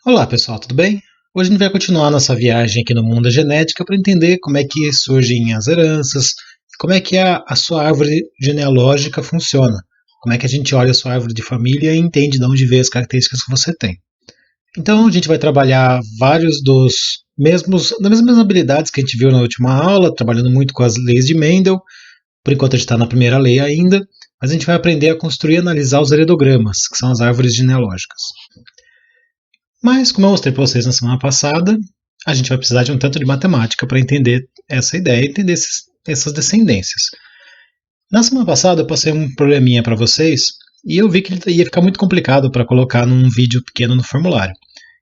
Olá pessoal, tudo bem? Hoje a gente vai continuar nossa viagem aqui no mundo da genética para entender como é que surgem as heranças, como é que a sua árvore genealógica funciona, como é que a gente olha a sua árvore de família e entende de onde veio as características que você tem. Então a gente vai trabalhar vários das mesmas habilidades que a gente viu na última aula, trabalhando muito com as leis de Mendel. Por enquanto a gente está na primeira lei ainda, mas a gente vai aprender a construir e analisar os heredogramas, que são as árvores genealógicas. Mas, como eu mostrei para vocês na semana passada, a gente vai precisar de um tanto de matemática para entender essa ideia e entender essas descendências. Na semana passada eu passei um probleminha para vocês e eu vi que ele ia ficar muito complicado para colocar num vídeo pequeno no formulário.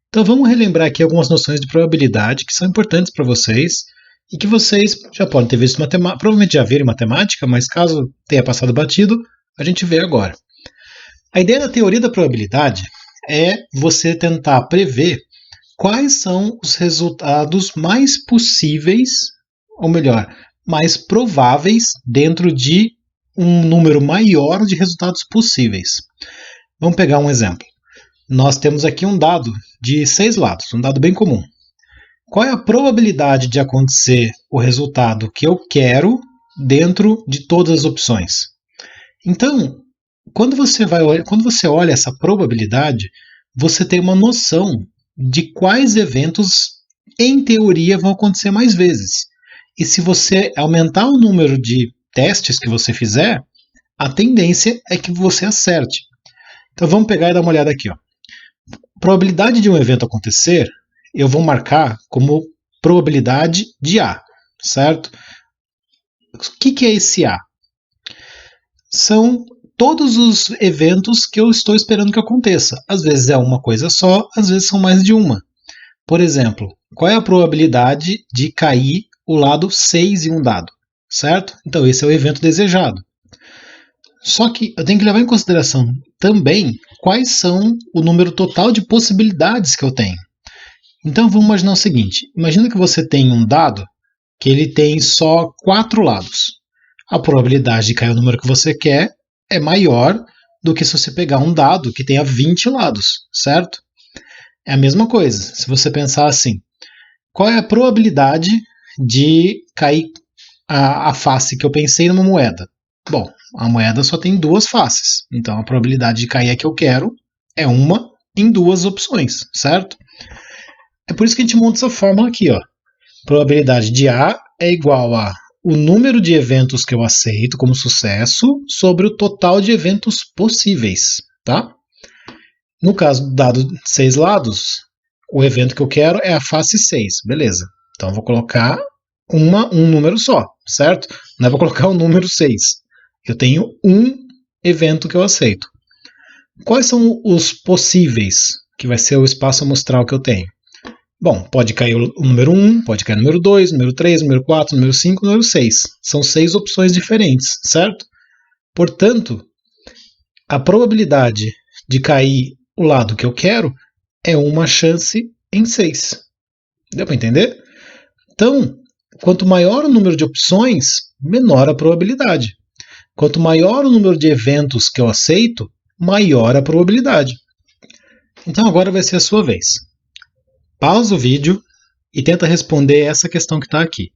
Então vamos relembrar aqui algumas noções de probabilidade que são importantes para vocês e que vocês já podem ter visto matemática, provavelmente já viram matemática, mas caso tenha passado batido, a gente vê agora. A ideia da teoria da probabilidade é você tentar prever quais são os resultados mais possíveis, ou melhor, mais prováveis dentro de um número maior de resultados possíveis. Vamos pegar um exemplo. Nós temos aqui um dado de 6 lados, um dado bem comum. Qual é a probabilidade de acontecer o resultado que eu quero dentro de todas as opções? Então, quando você olha essa probabilidade, você tem uma noção de quais eventos, em teoria, vão acontecer mais vezes. E se você aumentar o número de testes que você fizer, a tendência é que você acerte. Então vamos pegar e dar uma olhada aqui. Ó. Probabilidade de um evento acontecer, eu vou marcar como probabilidade de A, certo? O que é esse A? São todos os eventos que eu estou esperando que aconteça. Às vezes é uma coisa só, às vezes são mais de uma. Por exemplo, qual é a probabilidade de cair o lado 6 em um dado? Certo? Então esse é o evento desejado. Só que eu tenho que levar em consideração também quais são o número total de possibilidades que eu tenho. Então vamos imaginar o seguinte: imagina que você tem um dado que ele tem só 4 lados. A probabilidade de cair o número que você quer é maior do que se você pegar um dado que tenha 20 lados, certo? É a mesma coisa. Se você pensar assim, qual é a probabilidade de cair a face que eu pensei numa moeda? Bom, a moeda só tem 2 faces, então a probabilidade de cair a que eu quero é uma em 2 opções, certo? É por isso que a gente monta essa fórmula aqui, ó. Probabilidade de A é igual a o número de eventos que eu aceito como sucesso sobre o total de eventos possíveis, tá? No caso do dado 6 lados, o evento que eu quero é a face 6, beleza. Então eu vou colocar um número só, certo? Não é para colocar o número 6. Eu tenho um evento que eu aceito. Quais são os possíveis, que vai ser o espaço amostral que eu tenho? Bom, pode cair o número 1, pode cair o número 2, número 3, número 4, número 5, número 6. São 6 opções diferentes, certo? Portanto, a probabilidade de cair o lado que eu quero é uma chance em 6. Deu para entender? Então, quanto maior o número de opções, menor a probabilidade. Quanto maior o número de eventos que eu aceito, maior a probabilidade. Então agora vai ser a sua vez. Pausa o vídeo e tenta responder essa questão que está aqui.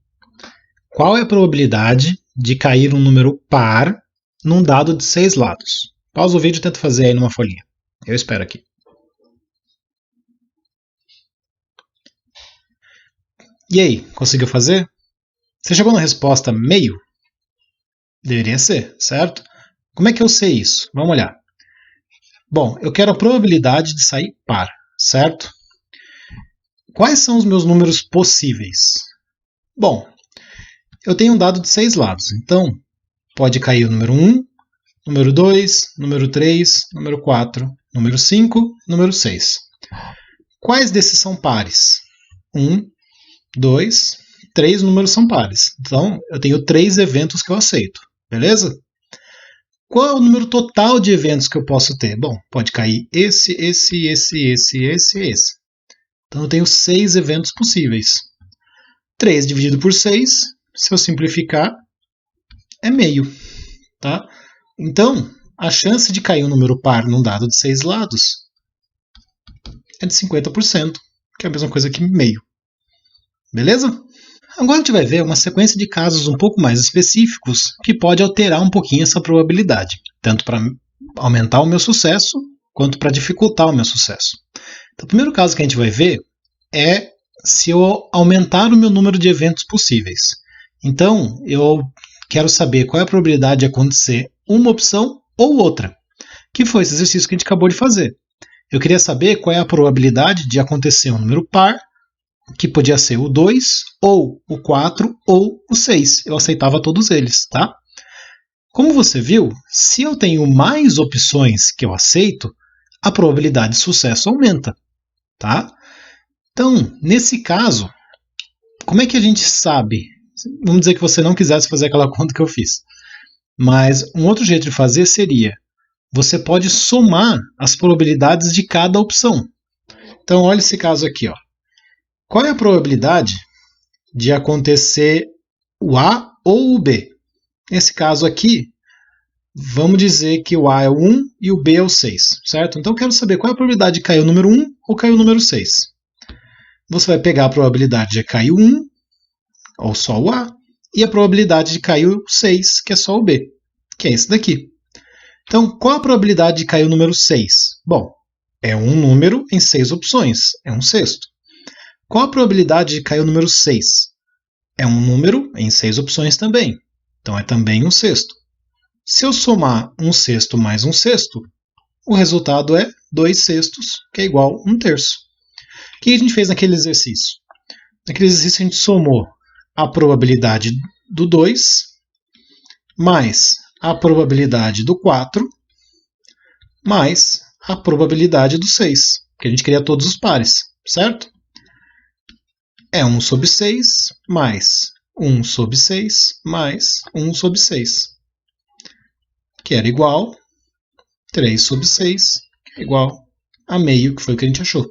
Qual é a probabilidade de cair um número par num dado de 6 lados? Pausa o vídeo e tenta fazer aí numa folhinha. Eu espero aqui. E aí, conseguiu fazer? Você chegou na resposta meio? Deveria ser, certo? Como é que eu sei isso? Vamos olhar. Bom, eu quero a probabilidade de sair par, certo? Quais são os meus números possíveis? Bom, eu tenho um dado de 6 lados, então pode cair o número 1, número 2, número 3, número 4, número 5, número 6. Quais desses são pares? 1, 2, 3 números são pares. Então, eu tenho 3 eventos que eu aceito, beleza? Qual é o número total de eventos que eu posso ter? Bom, pode cair esse. Então, eu tenho 6 eventos possíveis. 3 dividido por 6, se eu simplificar, é meio. Tá? Então, a chance de cair um número par num dado de 6 lados é de 50%, que é a mesma coisa que meio. Beleza? Agora a gente vai ver uma sequência de casos um pouco mais específicos que pode alterar um pouquinho essa probabilidade, tanto para aumentar o meu sucesso quanto para dificultar o meu sucesso. Então, o primeiro caso que a gente vai ver é se eu aumentar o meu número de eventos possíveis. Então, eu quero saber qual é a probabilidade de acontecer uma opção ou outra, que foi esse exercício que a gente acabou de fazer. Eu queria saber qual é a probabilidade de acontecer um número par, que podia ser o 2, ou o 4, ou o 6. Eu aceitava todos eles, tá? Como você viu, se eu tenho mais opções que eu aceito, a probabilidade de sucesso aumenta, tá? Então, nesse caso, como é que a gente sabe? Vamos dizer que você não quisesse fazer aquela conta que eu fiz. Mas um outro jeito de fazer seria, você pode somar as probabilidades de cada opção. Então, olha esse caso aqui, ó. Qual é a probabilidade de acontecer o A ou o B? Nesse caso aqui, vamos dizer que o A é o 1 e o B é o 6, certo? Então eu quero saber qual é a probabilidade de cair o número 1 ou cair o número 6. Você vai pegar a probabilidade de cair o 1, ou só o A, e a probabilidade de cair o 6, que é só o B, que é esse daqui. Então, qual a probabilidade de cair o número 6? Bom, é um número em 6 opções, é um sexto. Qual a probabilidade de cair o número 6? É um número em 6 opções também, então é também um sexto. Se eu somar um sexto mais um sexto, o resultado é 2 sextos, que é igual a 1/3. O que a gente fez naquele exercício? Naquele exercício a gente somou a probabilidade do 2 mais a probabilidade do 4 mais a probabilidade do 6, porque a gente queria todos os pares, certo? É 1 sobre 6 mais 1 sobre 6 mais 1 sobre 6, que era igual a 3 sobre 6, que é igual a meio, que foi o que a gente achou.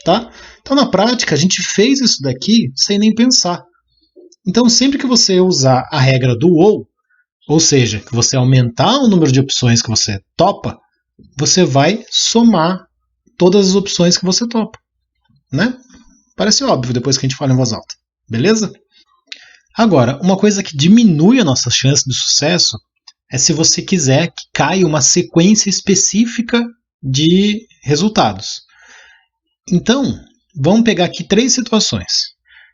Tá? Então, na prática, a gente fez isso daqui sem nem pensar. Então, sempre que você usar a regra do ou seja, que você aumentar o número de opções que você topa, você vai somar todas as opções que você topa. Né? Parece óbvio depois que a gente fala em voz alta. Beleza? Agora, uma coisa que diminui a nossa chance de sucesso é se você quiser que caia uma sequência específica de resultados. Então, vamos pegar aqui 3 situações.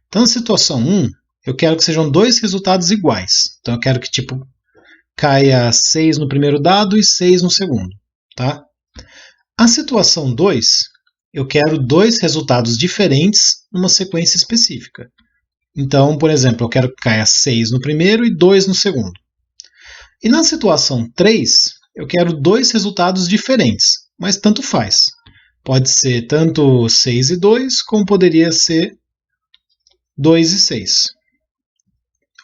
Então, na situação 1, eu quero que sejam 2 resultados iguais. Então, eu quero que caia 6 no primeiro dado e 6 no segundo. Tá? A situação 2, eu quero 2 resultados diferentes numa sequência específica. Então, por exemplo, eu quero que caia 6 no primeiro e 2 no segundo. E na situação 3, eu quero 2 resultados diferentes, mas tanto faz. Pode ser tanto 6 e 2, como poderia ser 2 e 6.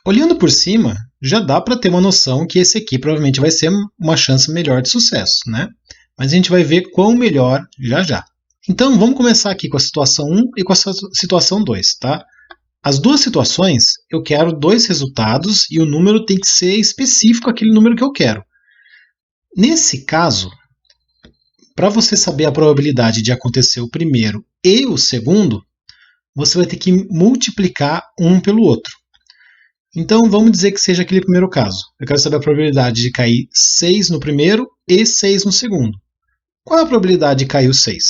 Olhando por cima, já dá para ter uma noção que esse aqui provavelmente vai ser uma chance melhor de sucesso, né? Mas a gente vai ver quão melhor já já. Então, vamos começar aqui com a situação 1 e com a situação 2, tá? As duas situações, eu quero 2 resultados e o número tem que ser específico aquele número que eu quero. Nesse caso, para você saber a probabilidade de acontecer o primeiro e o segundo, você vai ter que multiplicar um pelo outro. Então, vamos dizer que seja aquele primeiro caso. Eu quero saber a probabilidade de cair 6 no primeiro e 6 no segundo. Qual é a probabilidade de cair o 6?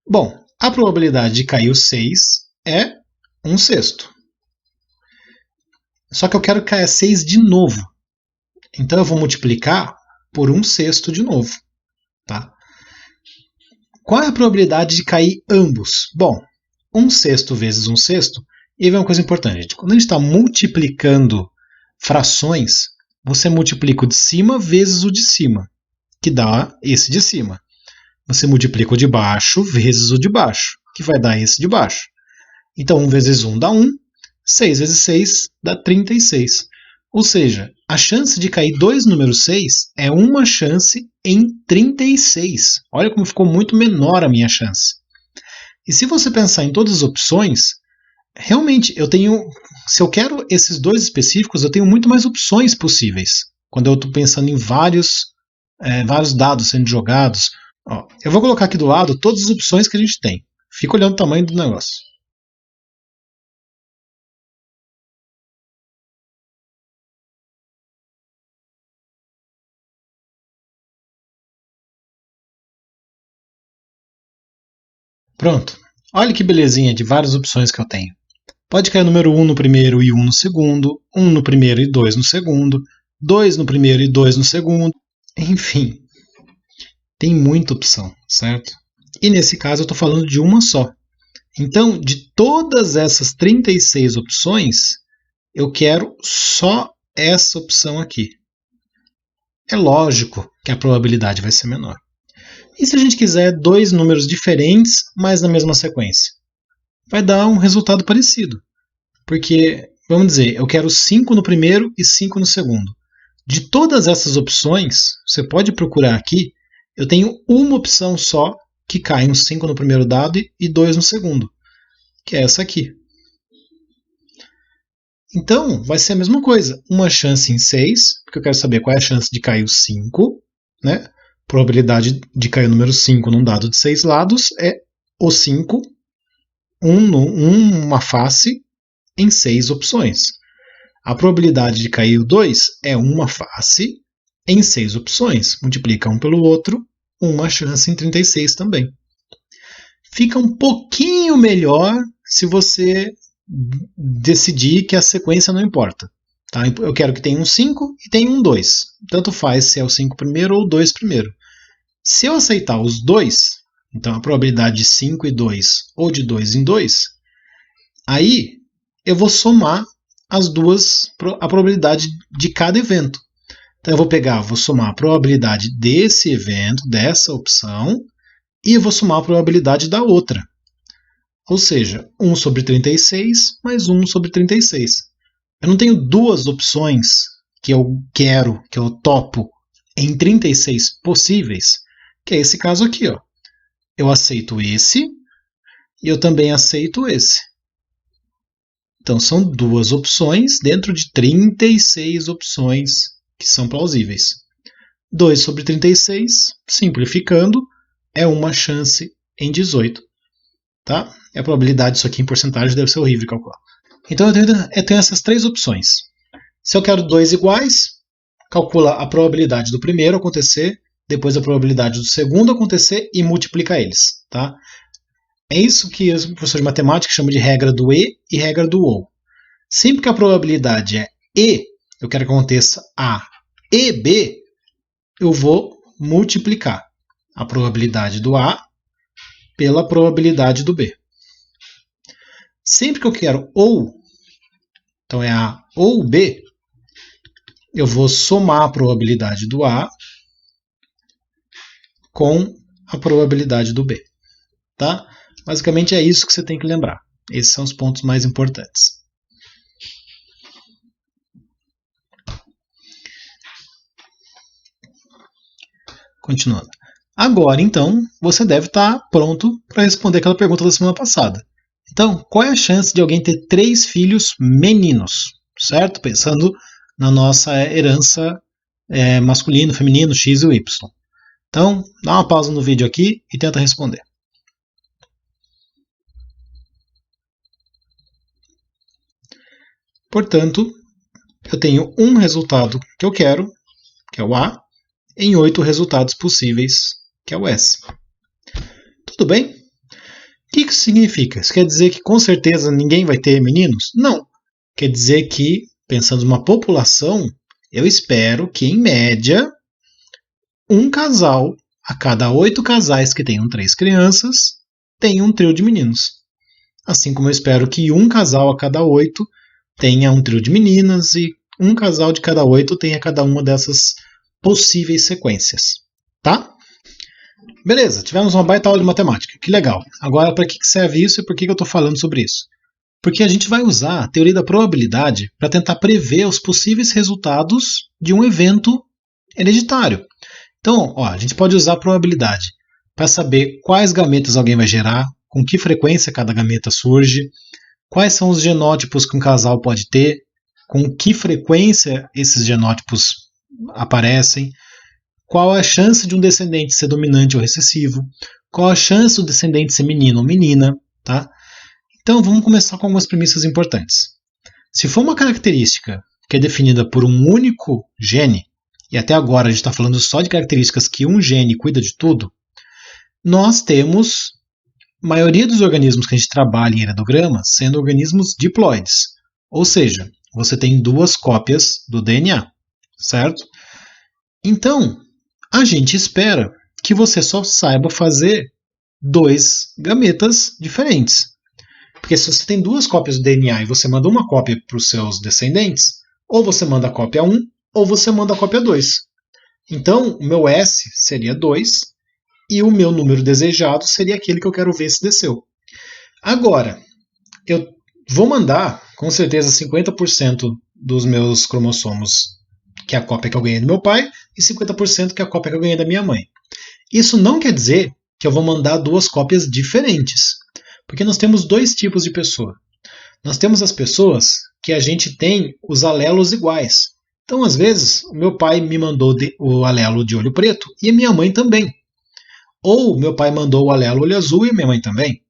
Bom, a probabilidade de cair o 6 é 1 sexto. Só que eu quero que caia 6 de novo. Então, eu vou multiplicar por 1 sexto de novo. Tá? Qual é a probabilidade de cair ambos? Bom, 1 sexto vezes 1 sexto, e vem uma coisa importante, gente. Quando a gente está multiplicando frações, você multiplica o de cima vezes o de cima, que dá esse de cima. Você multiplica o de baixo vezes o de baixo, que vai dar esse de baixo. Então, 1 vezes 1 dá 1, 6 vezes 6 dá 36. Ou seja, a chance de cair 2 números 6 é uma chance em 36. Olha como ficou muito menor a minha chance. E se você pensar em todas as opções, realmente se eu quero esses 2 específicos, eu tenho muito mais opções possíveis. Quando eu estou pensando em vários dados sendo jogados. Ó, eu vou colocar aqui do lado todas as opções que a gente tem. Fica olhando o tamanho do negócio. Pronto. Olha que belezinha de várias opções que eu tenho. Pode cair o número 1 no primeiro e 1 no segundo, 1 no primeiro e 2 no segundo, 2 no primeiro e 2 no segundo. Enfim, tem muita opção, certo? E nesse caso eu estou falando de uma só. Então, de todas essas 36 opções, eu quero só essa opção aqui. É lógico que a probabilidade vai ser menor. E se a gente quiser dois números diferentes, mas na mesma sequência? Vai dar um resultado parecido. Porque, vamos dizer, eu quero 5 no primeiro e 5 no segundo. De todas essas opções, você pode procurar aqui, eu tenho uma opção só que cai um 5 no primeiro dado e 2 no segundo, que é essa aqui. Então, vai ser a mesma coisa. Uma chance em 6, porque eu quero saber qual é a chance de cair o 5, né? Probabilidade de cair o número 5 num dado de 6 lados é o 5, uma face, em 6 opções. A probabilidade de cair o 2 é uma face em 6 opções. Multiplica um pelo outro, uma chance em 36 também. Fica um pouquinho melhor se você decidir que a sequência não importa. Tá? Eu quero que tenha um 5 e tenha um 2. Tanto faz se é o 5 primeiro ou o 2 primeiro. Se eu aceitar os dois, então a probabilidade de 5 e 2 ou de 2 em 2, aí eu vou somar as duas, a probabilidade de cada evento. Então eu vou somar a probabilidade desse evento, dessa opção, e eu vou somar a probabilidade da outra. Ou seja, 1 sobre 36 mais 1 sobre 36. Eu não tenho duas opções que eu quero, que eu topo, em 36 possíveis, que é esse caso aqui. Ó. Eu aceito esse e eu também aceito esse. Então são duas opções dentro de 36 opções que são plausíveis. 2 sobre 36, simplificando, é uma chance em 18. Tá? E a probabilidade disso aqui em porcentagem deve ser horrível de calcular. Então eu tenho essas três opções. Se eu quero dois iguais, calcula a probabilidade do primeiro acontecer, depois a probabilidade do segundo acontecer e multiplica eles. Tá? É isso que os professores de matemática chamam de regra do E e regra do OU. Sempre que a probabilidade é E, eu quero que aconteça A e B, eu vou multiplicar a probabilidade do A pela probabilidade do B. Sempre que eu quero ou, então é A ou B, eu vou somar a probabilidade do A com a probabilidade do B. Tá? Basicamente é isso que você tem que lembrar. Esses são os pontos mais importantes. Continuando. Agora, então, você deve estar pronto para responder aquela pergunta da semana passada. Então, qual é a chance de alguém ter 3 filhos meninos? Certo? Pensando na nossa herança masculino, feminino, X e Y. Então, dá uma pausa no vídeo aqui e tenta responder. Portanto, eu tenho um resultado que eu quero, que é o A, em 8 resultados possíveis, que é o S. Tudo bem? O que isso significa? Isso quer dizer que com certeza ninguém vai ter meninos? Não. Quer dizer que, pensando numa população, eu espero que, em média, um casal a cada 8 casais que tenham 3 crianças tenha um trio de meninos. Assim como eu espero que um casal a cada 8 tenha um trio de meninas e um casal de cada 8 tenha cada uma dessas possíveis sequências. Tá? Beleza, tivemos uma baita aula de matemática. Que legal. Agora, para que serve isso e por que eu estou falando sobre isso? Porque a gente vai usar a teoria da probabilidade para tentar prever os possíveis resultados de um evento hereditário. Então, a gente pode usar a probabilidade para saber quais gametas alguém vai gerar, com que frequência cada gameta surge, quais são os genótipos que um casal pode ter, com que frequência esses genótipos aparecem, qual a chance de um descendente ser dominante ou recessivo, qual a chance do descendente ser menino ou menina, tá? Então vamos começar com algumas premissas importantes. Se for uma característica que é definida por um único gene, e até agora a gente está falando só de características que um gene cuida de tudo, nós temos a maioria dos organismos que a gente trabalha em heredograma sendo organismos diploides, ou seja, você tem duas cópias do DNA, certo? Então, a gente espera que você só saiba fazer dois gametas diferentes. Porque se você tem duas cópias do DNA e você manda uma cópia para os seus descendentes, ou você manda a cópia 1, ou você manda a cópia 2. Então, o meu S seria 2, e o meu número desejado seria aquele que eu quero ver se desceu. Agora, eu vou mandar, com certeza, 50% dos meus cromossomos, que é a cópia que eu ganhei do meu pai, e 50% que é a cópia que eu ganhei da minha mãe. Isso não quer dizer que eu vou mandar duas cópias diferentes, porque nós temos dois tipos de pessoa. Nós temos as pessoas que a gente tem os alelos iguais. Então, às vezes, o meu pai me mandou o alelo de olho preto e a minha mãe também. Ou meu pai mandou o alelo olho azul e a minha mãe também.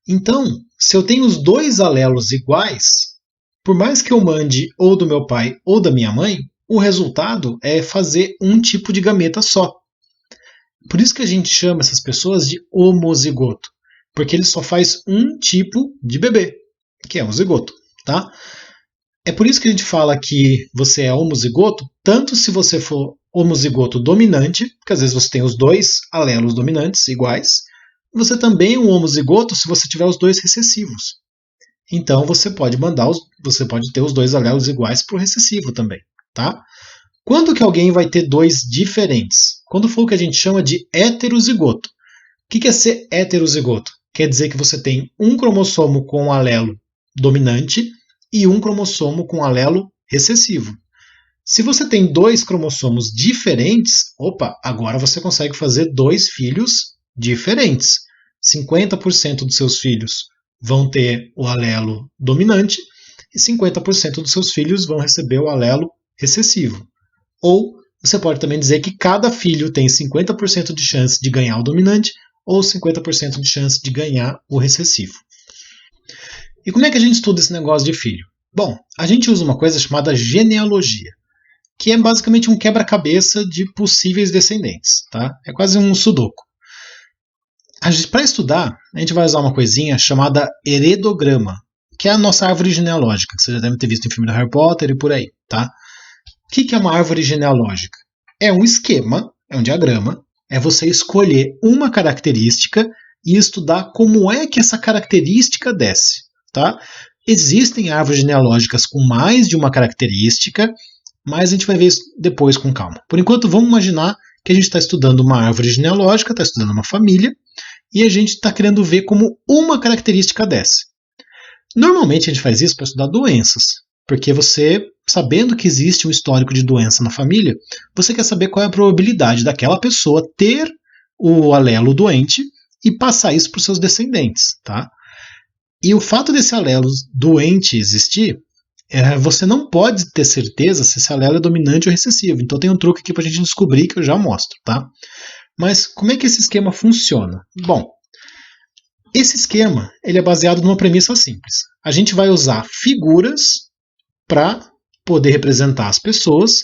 Então, se eu tenho os dois alelos iguais, por mais que eu mande ou do meu pai ou da minha mãe, o resultado é fazer um tipo de gameta só. Por isso que a gente chama essas pessoas de homozigoto, porque ele só faz um tipo de bebê, que é o zigoto, tá? É por isso que a gente fala que você é homozigoto, tanto se você for homozigoto dominante, porque às vezes você tem os dois alelos dominantes iguais, você também é um homozigoto se você tiver os dois recessivos. Então você pode você pode ter os dois alelos iguais para o recessivo também, tá? Quando que alguém vai ter dois diferentes? Quando for o que a gente chama de heterozigoto. O que é ser heterozigoto? Quer dizer que você tem um cromossomo com alelo dominante e um cromossomo com alelo recessivo. Se você tem dois cromossomos diferentes, agora você consegue fazer dois filhos diferentes. 50% dos seus filhos vão ter o alelo dominante e 50% dos seus filhos vão receber o alelo recessivo. Ou você pode também dizer que cada filho tem 50% de chance de ganhar o dominante ou 50% de chance de ganhar o recessivo. E como é que a gente estuda esse negócio de filho? Bom, a gente usa uma coisa chamada genealogia, que é basicamente um quebra-cabeça de possíveis descendentes, tá? É quase um sudoku. Para estudar, a gente vai usar uma coisinha chamada heredograma, que é a nossa árvore genealógica, que você já deve ter visto em filme do Harry Potter e por aí, tá? O que é uma árvore genealógica? É um esquema, é um diagrama, é você escolher uma característica e estudar como é que essa característica desce, tá? Existem árvores genealógicas com mais de uma característica, mas a gente vai ver isso depois com calma. Por enquanto, vamos imaginar que a gente está estudando uma árvore genealógica, está estudando uma família, e a gente está querendo ver como uma característica desce. Normalmente a gente faz isso para estudar doenças, porque você, sabendo que existe um histórico de doença na família, você quer saber qual é a probabilidade daquela pessoa ter o alelo doente e passar isso para os seus descendentes, tá? E o fato desse alelo doente existir, você não pode ter certeza se esse alelo é dominante ou recessivo. Então tem um truque aqui para a gente descobrir que eu já mostro, tá? Mas como é que esse esquema funciona? Bom, esse esquema ele é baseado numa premissa simples. A gente vai usar figuras para poder representar as pessoas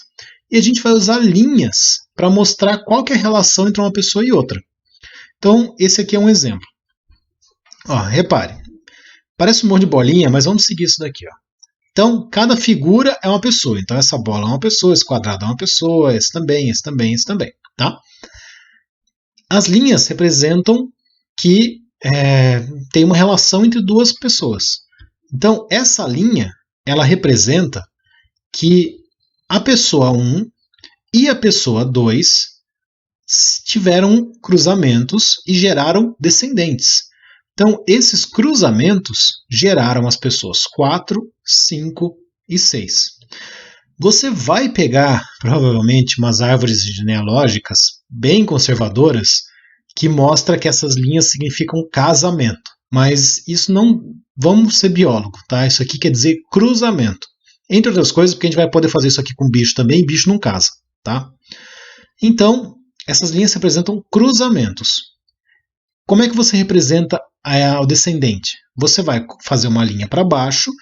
e a gente vai usar linhas para mostrar qual que é a relação entre uma pessoa e outra. Então, esse aqui é um exemplo. Ó, repare, parece um monte de bolinha, mas vamos seguir isso daqui. Ó. Então, cada figura é uma pessoa. Então, essa bola é uma pessoa, esse quadrado é uma pessoa, esse também, esse também, esse também. Tá? As linhas representam que tem uma relação entre duas pessoas. Então, essa linha ela representa que a pessoa 1 e a pessoa 2 tiveram cruzamentos e geraram descendentes. Então, esses cruzamentos geraram as pessoas 4, 5 e 6. Você vai pegar, provavelmente, umas árvores genealógicas bem conservadoras que mostra que essas linhas significam casamento. Mas isso não... Vamos ser biólogo, tá? Isso aqui quer dizer cruzamento. Entre outras coisas, porque a gente vai poder fazer isso aqui com bicho também, e bicho não casa, tá? Então, essas linhas representam cruzamentos. Como é que você representa o descendente? Você vai fazer uma linha para baixo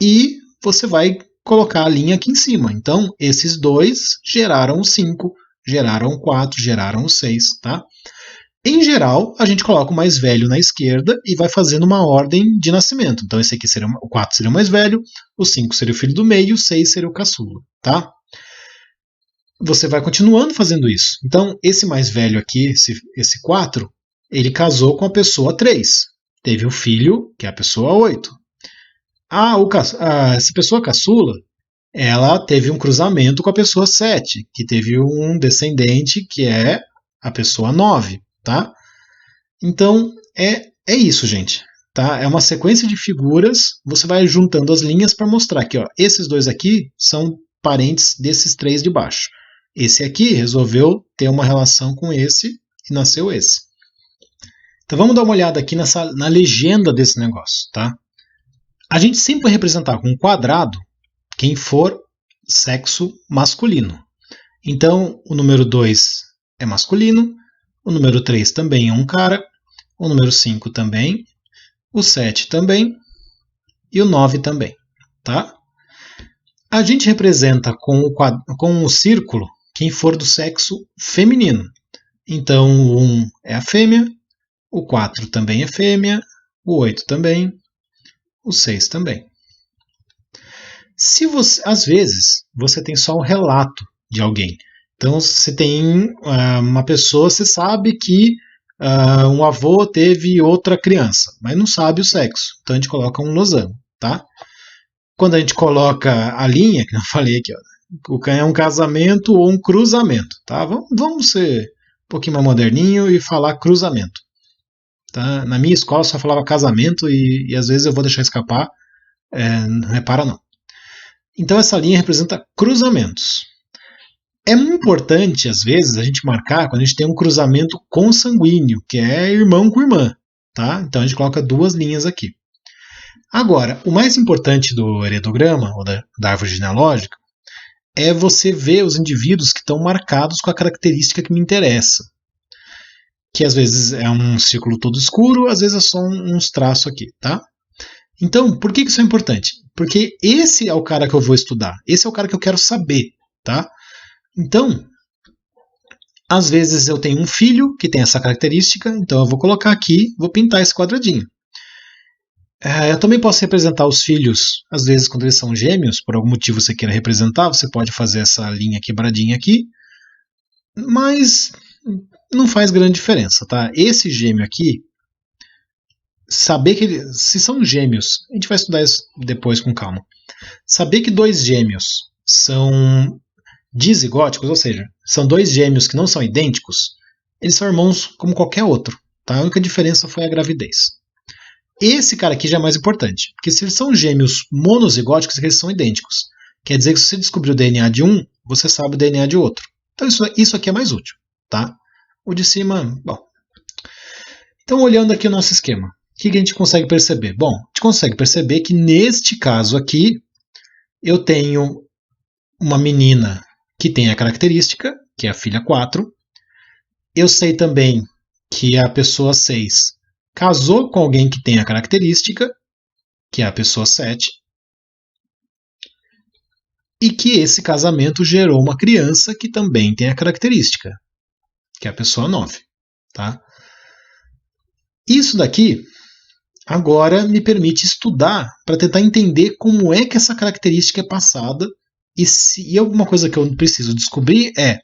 e você vai colocar a linha aqui em cima. Então, esses dois geraram o 5, geraram o 4, geraram o 6, tá? Em geral, a gente coloca o mais velho na esquerda e vai fazendo uma ordem de nascimento. Então, esse aqui seria o 4 seria o mais velho, o 5 seria o filho do meio, o 6 seria o caçula, tá? Você vai continuando fazendo isso. Então, esse mais velho aqui, esse 4, ele casou com a pessoa 3. Teve um filho, que é a pessoa 8. Essa pessoa caçula, ela teve um cruzamento com a pessoa 7, que teve um descendente que é a pessoa 9. Tá? Então, é isso, gente. Tá? É uma sequência de figuras, você vai juntando as linhas para mostrar que ó, esses dois aqui são parentes desses 3 de baixo. Esse aqui resolveu ter uma relação com esse e nasceu esse. Então vamos dar uma olhada aqui na legenda desse negócio. Tá? A gente sempre vai representar com um quadrado quem for sexo masculino. Então, o número 2 é masculino, o número 3 também é um cara, o número 5 também, o 7 também e o 9 também. Tá? A gente representa com o círculo quem for do sexo feminino. Então, o 1 é a fêmea, o 4 também é fêmea, o 8 também, o 6 também. Às vezes, você tem só um relato de alguém. Então, você tem uma pessoa, você sabe que um avô teve outra criança, mas não sabe o sexo. Então, a gente coloca um losango, tá? Quando a gente coloca a linha, que eu falei aqui, ó, é um casamento ou um cruzamento, tá? Vamos ser um pouquinho mais moderninho e falar cruzamento. Tá? Na minha escola só falava casamento e às vezes eu vou deixar escapar, não repara não. Então essa linha representa cruzamentos. É muito importante, às vezes, a gente marcar quando a gente tem um cruzamento consanguíneo, que é irmão com irmã. Tá? Então a gente coloca 2 linhas aqui. Agora, o mais importante do heredograma, ou da árvore genealógica, é você ver os indivíduos que estão marcados com a característica que me interessa. Que às vezes é um círculo todo escuro, às vezes é só uns traços aqui. Tá? Então, por que isso é importante? Porque esse é o cara que eu vou estudar, esse é o cara que eu quero saber. Tá? Então, às vezes eu tenho um filho que tem essa característica, então eu vou colocar aqui, vou pintar esse quadradinho. Eu também posso representar os filhos, às vezes quando eles são gêmeos, por algum motivo você queira representar, você pode fazer essa linha quebradinha aqui, mas não faz grande diferença, tá? Esse gêmeo aqui, saber que se são gêmeos, a gente vai estudar isso depois com calma. Saber que 2 gêmeos são dizigóticos, ou seja, são 2 gêmeos que não são idênticos, eles são irmãos como qualquer outro, tá? A única diferença foi a gravidez. Esse cara aqui já é mais importante, porque se eles são gêmeos monozigóticos, eles são idênticos. Quer dizer que se você descobrir o DNA de um, você sabe o DNA de outro. Então isso aqui é mais útil, tá? O de cima, bom. Então, olhando aqui o nosso esquema, o que a gente consegue perceber? Bom, a gente consegue perceber que neste caso aqui, eu tenho uma menina que tem a característica, que é a filha 4. Eu sei também que a pessoa 6 casou com alguém que tem a característica, que é a pessoa 7, e que esse casamento gerou uma criança que também tem a característica, que é a pessoa 9. Tá? Isso daqui agora me permite estudar para tentar entender como é que essa característica é passada e alguma coisa que eu preciso descobrir é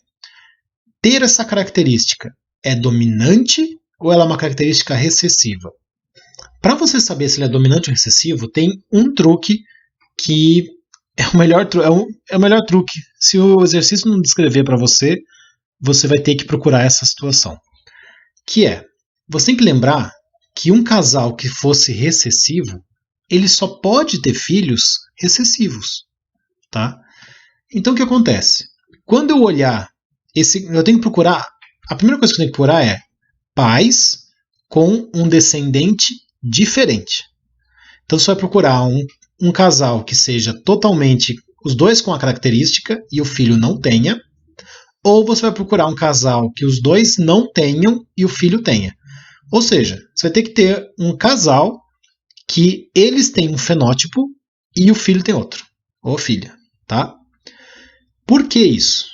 ter essa característica é dominante ou ela é uma característica recessiva? Para você saber se ele é dominante ou recessivo, tem um truque que é o melhor truque. Se o exercício não descrever para você, você vai ter que procurar essa situação. Que é, você tem que lembrar que um casal que fosse recessivo, ele só pode ter filhos recessivos. Tá? Então o que acontece? Quando eu olhar, eu tenho que procurar, a primeira coisa que eu tenho que procurar é pais com um descendente diferente. Então você vai procurar um casal que seja totalmente os dois com a característica e o filho não tenha, ou você vai procurar um casal que os dois não tenham e o filho tenha. Ou seja, você vai ter que ter um casal que eles têm um fenótipo e o filho tem outro, ou filha, tá? Por que isso?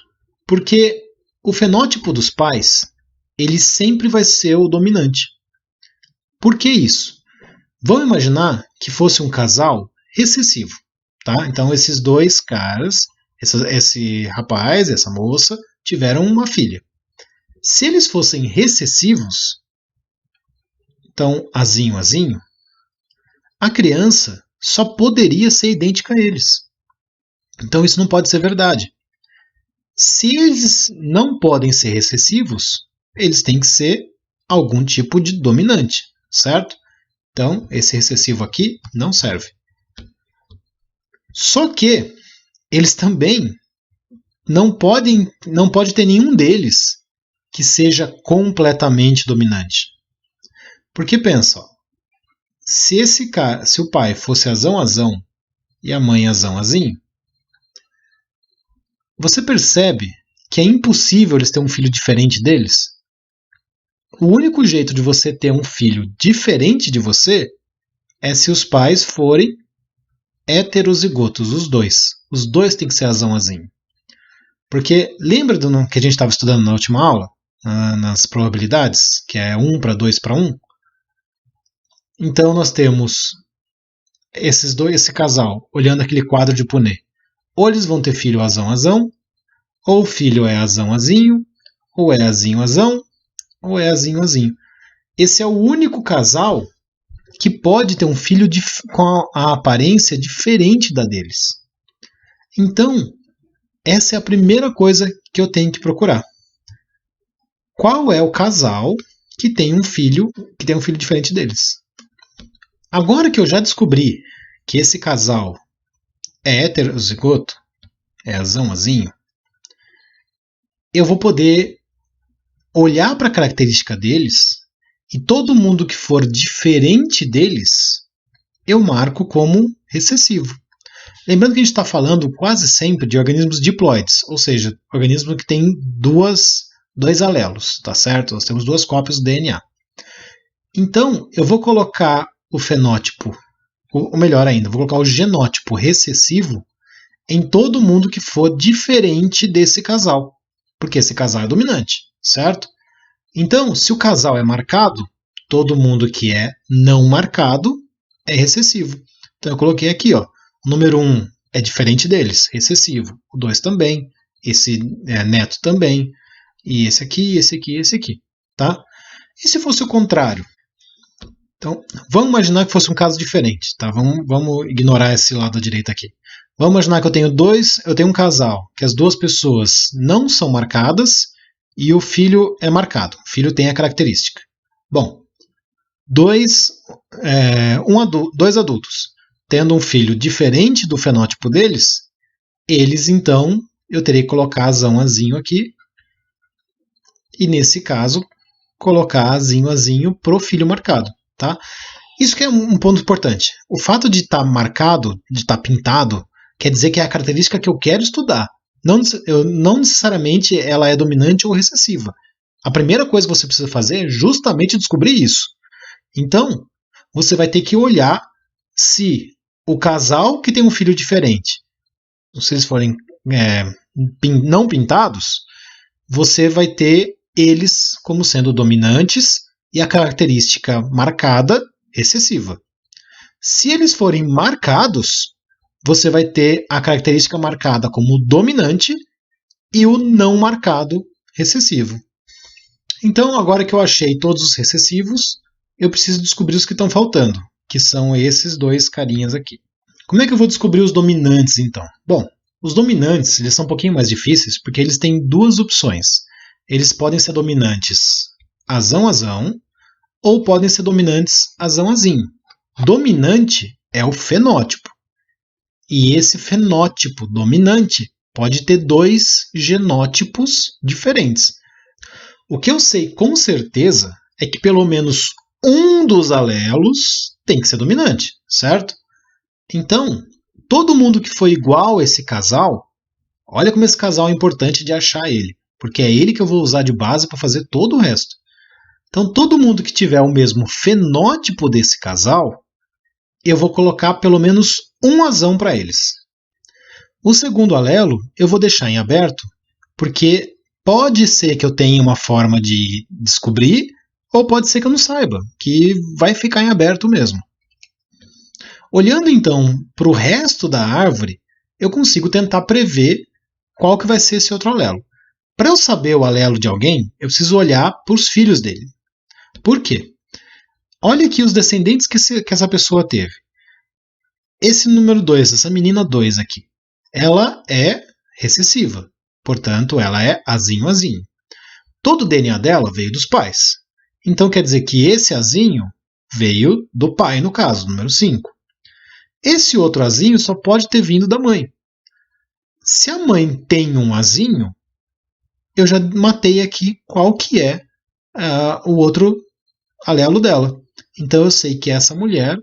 Porque o fenótipo dos pais, ele sempre vai ser o dominante. Por que isso? Vamos imaginar que fosse um casal recessivo, tá? Então esses dois caras, esse rapaz e essa moça, tiveram uma filha. Se eles fossem recessivos, então azinho, azinho, a criança só poderia ser idêntica a eles. Então isso não pode ser verdade. Se eles não podem ser recessivos, eles têm que ser algum tipo de dominante, certo? Então, esse recessivo aqui não serve. Só que eles também não pode ter nenhum deles que seja completamente dominante. Porque pensa, ó, se o pai fosse azão azão e a mãe azão azinho, você percebe que é impossível eles terem um filho diferente deles? O único jeito de você ter um filho diferente de você é se os pais forem heterozigotos, os dois. Os dois têm que ser azão azinho. Porque lembra do que a gente estava estudando na última aula, nas probabilidades, que é 1 para 2 para 1? Então nós temos esse casal olhando aquele quadro de Punnett. Ou eles vão ter filho azão azão, ou o filho é azão azinho, ou é azinho azão, ou é azinho azinho. Esse é o único casal que pode ter um filho com a aparência diferente da deles. Então, essa é a primeira coisa que eu tenho que procurar. Qual é o casal que tem um filho diferente deles? Agora que eu já descobri que esse casal é heterozigoto, é azão azinho, eu vou poder olhar para a característica deles e todo mundo que for diferente deles, eu marco como recessivo. Lembrando que a gente está falando quase sempre de organismos diploides, ou seja, organismos que têm dois alelos, tá certo? Nós temos duas cópias do DNA. Então, eu vou colocar o fenótipo, ou melhor ainda, vou colocar o genótipo recessivo em todo mundo que for diferente desse casal, porque esse casal é dominante, certo? Então, se o casal é marcado, todo mundo que é não marcado é recessivo. Então eu coloquei aqui, ó, o número 1 é diferente deles, recessivo. O 2 também, esse neto também, e esse aqui, esse aqui, esse aqui, tá? E se fosse o contrário? Então, vamos imaginar que fosse um caso diferente, tá? Vamos ignorar esse lado da direita aqui. Vamos imaginar que eu tenho um casal, que as duas pessoas não são marcadas e o filho é marcado. O filho tem a característica. Bom, dois adultos tendo um filho diferente do fenótipo deles, eles então, eu terei que colocar azão azinho aqui, e nesse caso, colocar azinho azinho pro filho marcado, tá? Isso que é um ponto importante. O fato de estar marcado, de estar pintado, quer dizer que é a característica que eu quero estudar. Não necessariamente ela é dominante ou recessiva. A primeira coisa que você precisa fazer é justamente descobrir isso. Então, você vai ter que olhar se o casal que tem um filho diferente, se eles forem não pintados, você vai ter eles como sendo dominantes e a característica marcada recessiva. Se eles forem marcados, você vai ter a característica marcada como dominante e o não marcado recessivo. Então, agora que eu achei todos os recessivos, eu preciso descobrir os que estão faltando, que são esses dois carinhas aqui. Como é que eu vou descobrir os dominantes, então? Bom, os dominantes eles são um pouquinho mais difíceis porque eles têm duas opções. Eles podem ser dominantes azão-azão ou podem ser dominantes azão-azinho. Dominante é o fenótipo. E esse fenótipo dominante pode ter dois genótipos diferentes. O que eu sei com certeza é que pelo menos um dos alelos tem que ser dominante, certo? Então, todo mundo que foi igual a esse casal, olha como esse casal é importante de achar ele, porque é ele que eu vou usar de base para fazer todo o resto. Então, todo mundo que tiver o mesmo fenótipo desse casal, eu vou colocar pelo menos um azão para eles. O segundo alelo eu vou deixar em aberto, porque pode ser que eu tenha uma forma de descobrir, ou pode ser que eu não saiba, que vai ficar em aberto mesmo. Olhando então para o resto da árvore, eu consigo tentar prever qual que vai ser esse outro alelo. Para eu saber o alelo de alguém, eu preciso olhar para os filhos dele. Por quê? Olha aqui os descendentes que essa pessoa teve. Esse número 2, essa menina 2 aqui, ela é recessiva. Portanto, ela é azinho, azinho. Todo o DNA dela veio dos pais. Então quer dizer que esse azinho veio do pai, no caso, número 5. Esse outro azinho só pode ter vindo da mãe. Se a mãe tem um azinho, eu já matei aqui qual que é o outro alelo dela. Então eu sei que essa mulher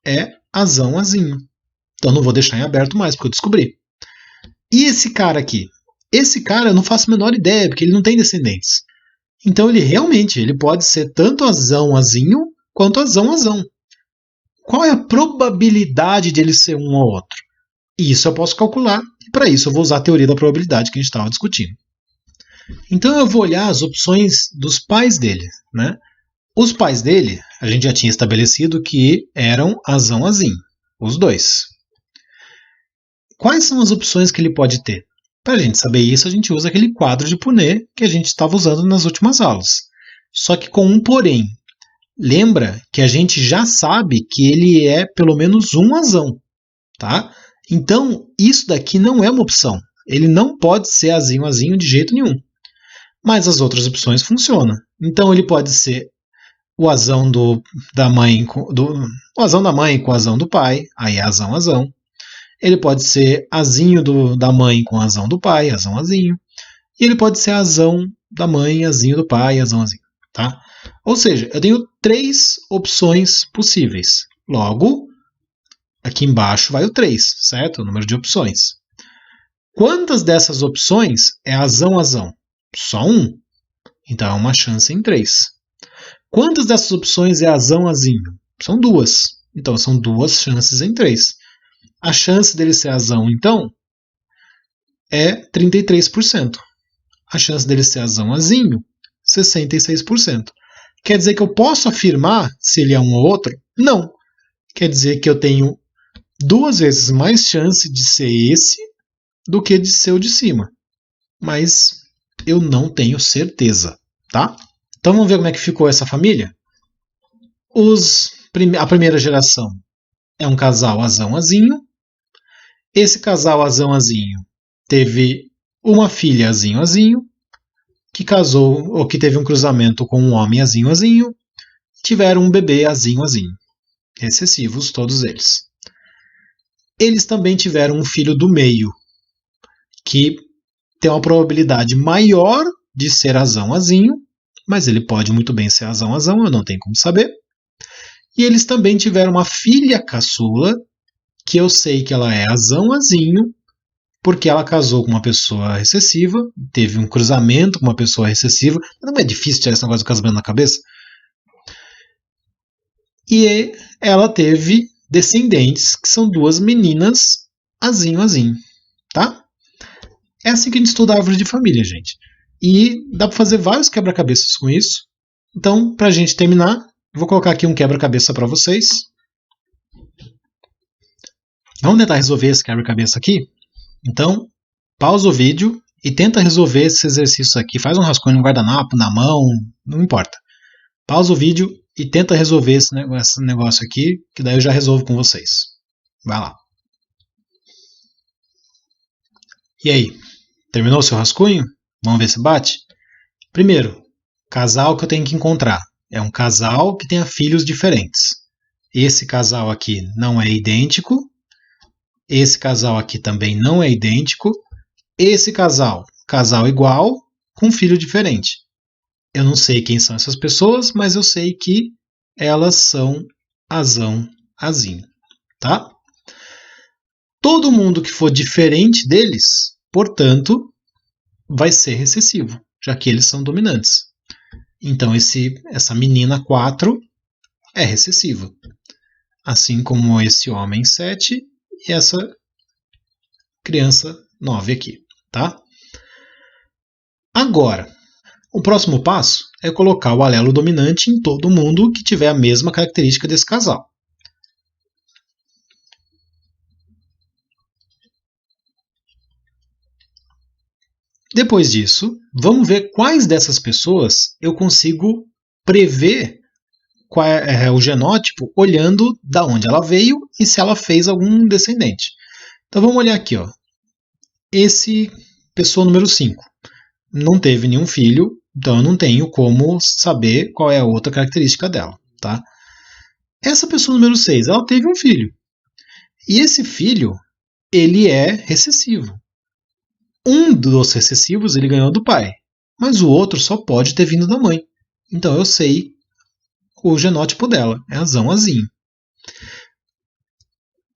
é azão, azinho. Então não vou deixar em aberto mais, porque eu descobri. E esse cara aqui? Esse cara eu não faço a menor ideia, porque ele não tem descendentes. Então ele realmente ele pode ser tanto azão, azinho, quanto azão, azão. Qual é a probabilidade de ele ser um ou outro? Isso eu posso calcular, e para isso eu vou usar a teoria da probabilidade que a gente estava discutindo. Então eu vou olhar as opções dos pais dele. Né? Os pais dele, a gente já tinha estabelecido que eram azão, azinho, os dois. Quais são as opções que ele pode ter? Para a gente saber isso, a gente usa aquele quadro de Punnett que a gente estava usando nas últimas aulas. Só que com um porém. Lembra que a gente já sabe que ele é pelo menos um azão. Tá? Então, isso daqui não é uma opção. Ele não pode ser azinho, azinho de jeito nenhum. Mas as outras opções funcionam. Então, ele pode ser o azão da mãe o azão da mãe com o azão do pai, aí é azão, azão. Ele pode ser azinho da mãe com azão do pai, azão, azinho. E ele pode ser azão da mãe, azinho do pai, azão, azinho. Tá? Ou seja, eu tenho 3 opções possíveis. Logo, aqui embaixo vai o 3, certo? O número de opções. Quantas dessas opções é azão, azão? Só um. Então é uma chance em 3. Quantas dessas opções é azão, azinho? São 2. Então são 2 chances em 3. A chance dele ser azão, então, é 33%. A chance dele ser azão, azinho, 66%. Quer dizer que eu posso afirmar se ele é um ou outro? Não. Quer dizer que eu tenho 2 vezes mais chance de ser esse do que de ser o de cima. Mas eu não tenho certeza, tá? Então vamos ver como é que ficou essa família? A primeira geração é um casal azão-azinho. Esse casal azão-azinho teve uma filha azinho-azinho, que casou ou que teve um cruzamento com um homem azinho-azinho, tiveram um bebê azinho-azinho. Recessivos todos eles. Eles também tiveram um filho do meio, que tem uma probabilidade maior de ser azão-azinho, mas ele pode muito bem ser azão-azão, eu não tenho como saber. E eles também tiveram uma filha caçula, que eu sei que ela é azão-azinho, porque ela casou com uma pessoa recessiva, teve um cruzamento com uma pessoa recessiva. Não é difícil tirar esse negócio do casamento na cabeça? E ela teve descendentes, que são 2 meninas azinho-azinho, tá? É assim que a gente estuda a árvore de família, gente. E dá para fazer vários quebra-cabeças com isso. Então, para a gente terminar, vou colocar aqui um quebra-cabeça para vocês. Vamos tentar resolver esse quebra-cabeça aqui? Então, pausa o vídeo e tenta resolver esse exercício aqui. Faz um rascunho no guardanapo, na mão, não importa. Pausa o vídeo e tenta resolver esse negócio aqui, que daí eu já resolvo com vocês. Vai lá. E aí, terminou o seu rascunho? Vamos ver se bate? Primeiro, casal que eu tenho que encontrar. É um casal que tenha filhos diferentes. Esse casal aqui não é idêntico. Esse casal aqui também não é idêntico. Esse casal igual, com filho diferente. Eu não sei quem são essas pessoas, mas eu sei que elas são azão, azinho, tá? Todo mundo que for diferente deles, portanto, vai ser recessivo, já que eles são dominantes. Então essa menina 4 é recessiva. Assim como esse homem 7 e essa criança 9 aqui, tá? Agora, o próximo passo é colocar o alelo dominante em todo mundo que tiver a mesma característica desse casal. Depois disso, vamos ver quais dessas pessoas eu consigo prever qual é o genótipo olhando da onde ela veio e se ela fez algum descendente. Então vamos olhar aqui, ó. Esse pessoa número 5 não teve nenhum filho, então eu não tenho como saber qual é a outra característica dela, tá? Essa pessoa número 6, ela teve um filho. E esse filho, ele é recessivo. Um dos recessivos ele ganhou do pai, mas o outro só pode ter vindo da mãe. Então eu sei o genótipo dela, é azão azinho.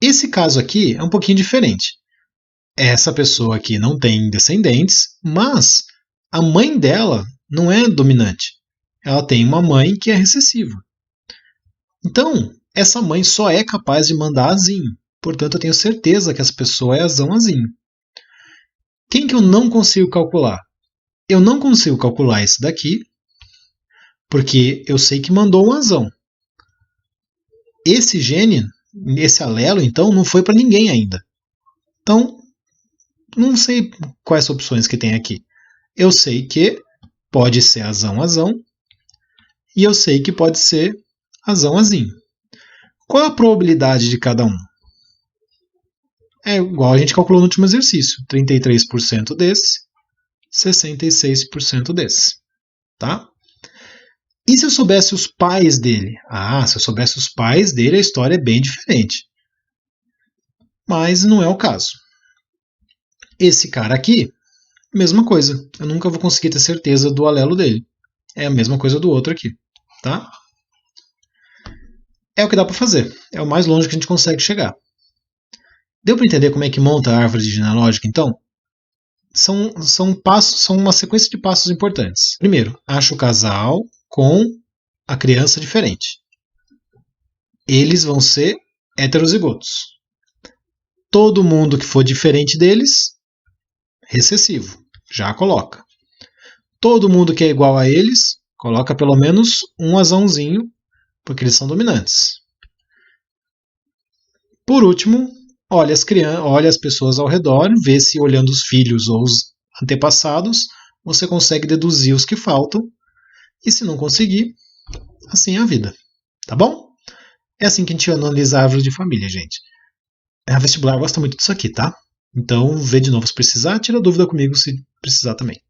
Esse caso aqui é um pouquinho diferente. Essa pessoa aqui não tem descendentes, mas a mãe dela não é dominante. Ela tem uma mãe que é recessiva. Então, essa mãe só é capaz de mandar azinho. Portanto, eu tenho certeza que essa pessoa é azão azinho. Quem que eu não consigo calcular? Eu não consigo calcular esse daqui, porque eu sei que mandou um azão. Esse gene, esse alelo, então, não foi para ninguém ainda. Então, não sei quais opções que tem aqui. Eu sei que pode ser azão e eu sei que pode ser azão azinho. Qual a probabilidade de cada um? É igual a gente calculou no último exercício: 33% desse, 66% desse. Tá? E se eu soubesse os pais dele? Se eu soubesse os pais dele, a história é bem diferente. Mas não é o caso. Esse cara aqui, mesma coisa. Eu nunca vou conseguir ter certeza do alelo dele. É a mesma coisa do outro aqui. Tá? É o que dá para fazer. É o mais longe que a gente consegue chegar. Deu para entender como é que monta a árvore genealógica, então? São uma sequência de passos importantes. Primeiro, acha o casal com a criança diferente. Eles vão ser heterozigotos. Todo mundo que for diferente deles, recessivo. Já coloca. Todo mundo que é igual a eles, coloca pelo menos um azãozinho, porque eles são dominantes. Por último, olha as pessoas ao redor, vê se olhando os filhos ou os antepassados, você consegue deduzir os que faltam. E se não conseguir, assim é a vida. Tá bom? É assim que a gente analisa a árvore de família, gente. A vestibular gosta muito disso aqui, tá? Então, vê de novo se precisar, tira dúvida comigo se precisar também.